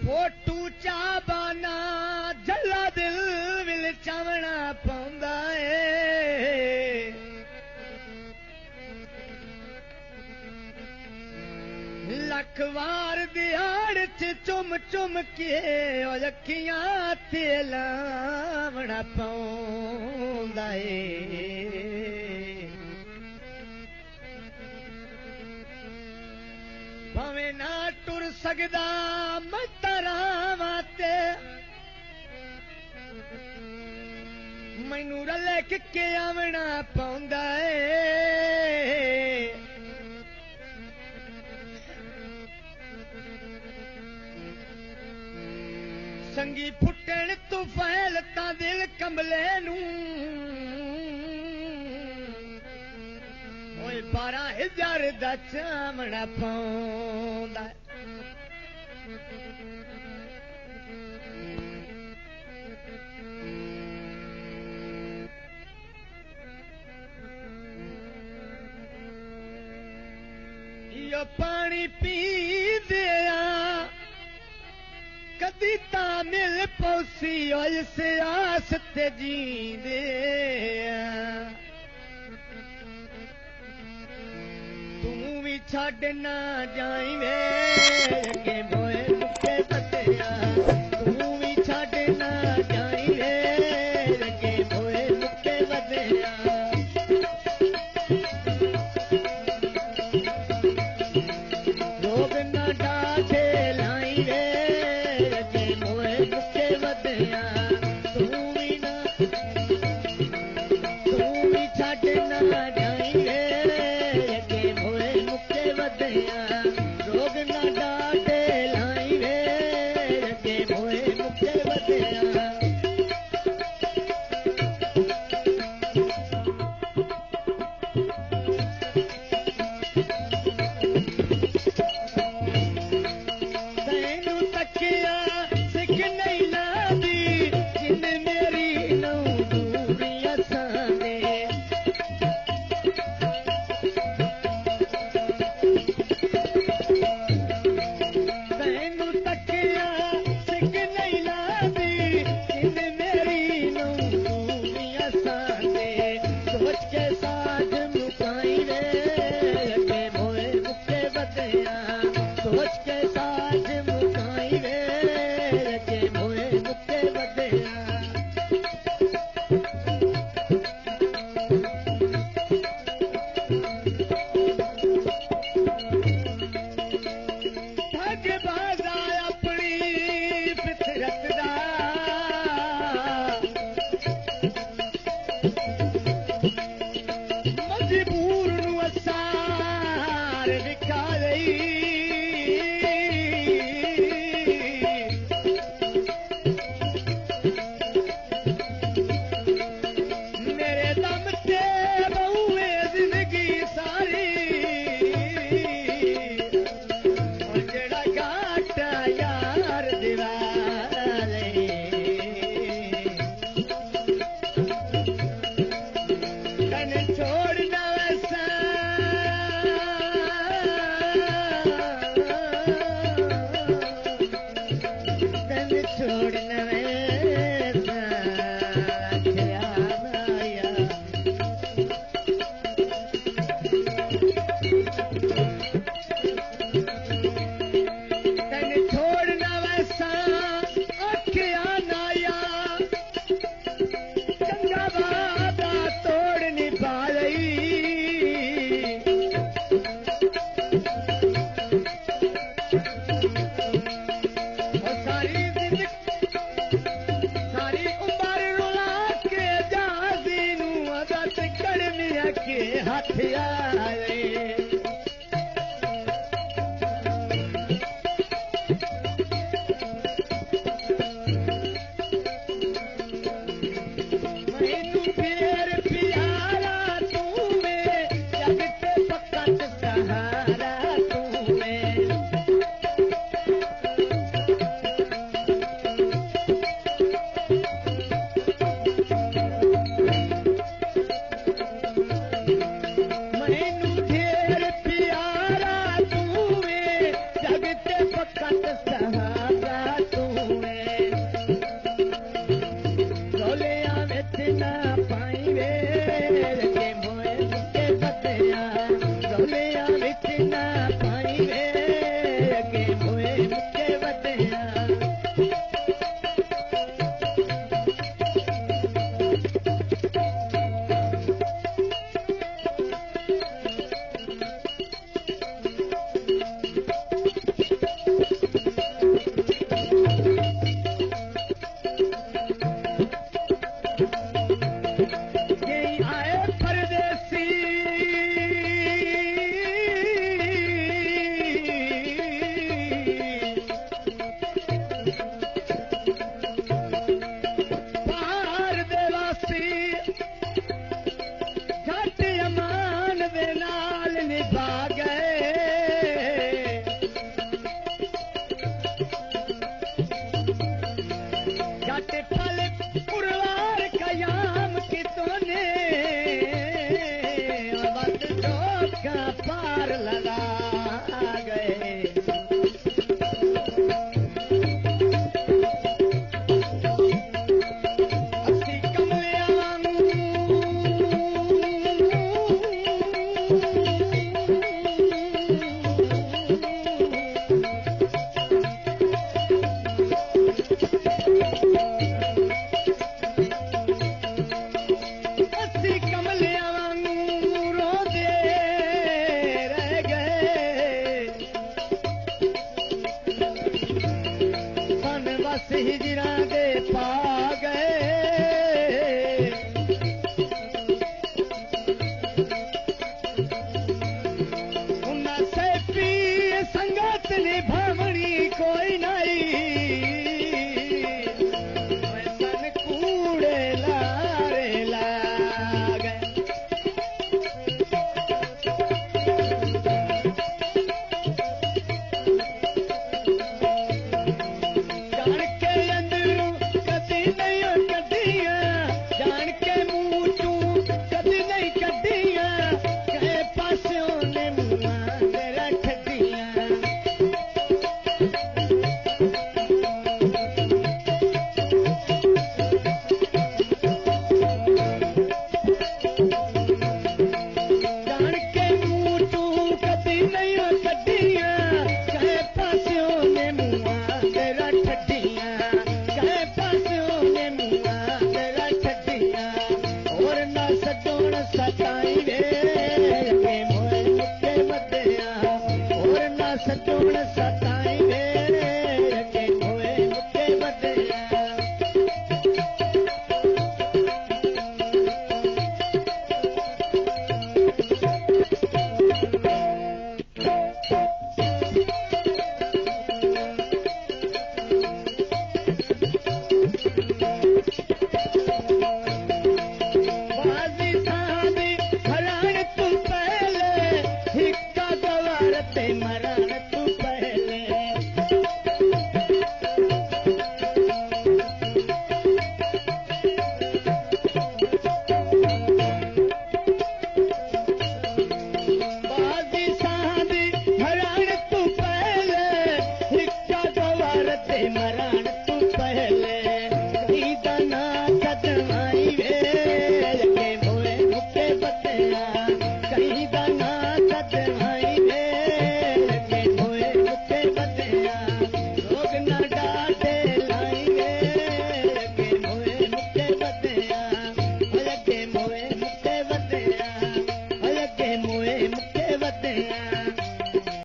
photo चा बाना जला दिल विल चावना पाउंदा ए लखवार दिहाड़ च चुम चुम के अखियां ते लावना पाउंदा ए भावें ना टुर सकदा मैं तरावां ते मैनू रलक के आवना पाउंदा ए संगी फुटण तू फैलता दिल कंबले नू ओए 12,000 दा चामड़ा पाउंदा यो पानी पी दिया कदी ता मिल पौसी इस आस ते जींदे तू भी छड़ ना जाई वे अगे मोए मुके बतिया तू भी छड़ ना जाई वे अगे मोए मुके बतिया लोग ना डाठे लाई वे जाने भावनी कोई नहीं सन कूड़े लारे लागे जान के अंदरों कदी नहीं कदियां जान के मुंह चू कदी नहीं कदियां कहे पासों ने मुंह तेरा ठड्डियां जान के मुंह चू कदी नहीं कदियां कहे पासों ने मुंह तेरा ठड्डियां कहे पासों ने मुंह तेरा ठड्डियां और ना सजोण सताई वे अगे मोए मुक्के मदिया और ना सजोण सताई वे अगे मोए मुक्के मदिया बाजी साहबी हरान तू पहले हिक्का गवार ते मरान तू